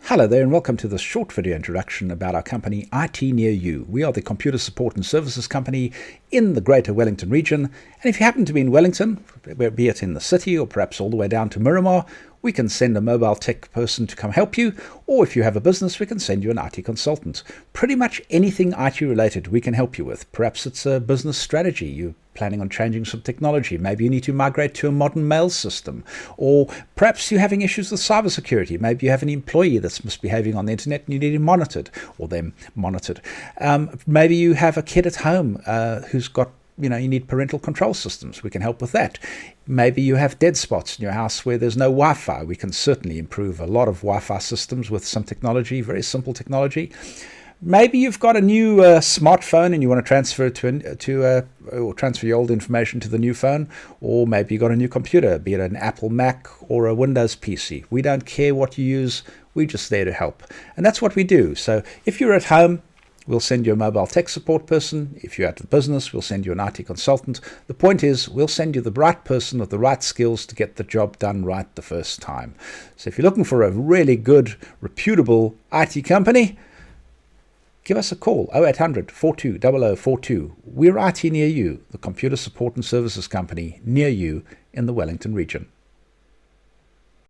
Hello there and welcome to this short video introduction about our company IT Near You. We are the computer support and services company in the greater Wellington region, and if you happen to be in Wellington, be it in the city or perhaps all the way down to Miramar, we can send a mobile tech person to come help you, or if you have a business, we can send you an IT consultant. Pretty much anything IT related we can help you with. Perhaps it's a business strategy. You're planning on changing some technology. Maybe you need to migrate to a modern mail system. Or perhaps you're having issues with cybersecurity. Maybe you have an employee that's misbehaving on the internet and you need him monitored, or them monitored. Maybe you have a kid at home who's got you need parental control systems. We can help with that. Maybe you have dead spots in your house where there's no Wi-Fi. We can certainly improve a lot of Wi-Fi systems with some technology, very simple technology. Maybe you've got a new smartphone and you want to transfer it or transfer your old information to the new phone, or maybe you've got a new computer, be it an Apple Mac or a Windows PC. We don't care what you use. We're just there to help. And that's what we do. So if you're at home, we'll send you a mobile tech support person. If you're at the business, we'll send you an IT consultant. The point is, we'll send you the right person with the right skills to get the job done right the first time. So if you're looking for a really good, reputable IT company, give us a call, 0800 42 0042. We're IT Near You, the computer support and services company near you in the Wellington region.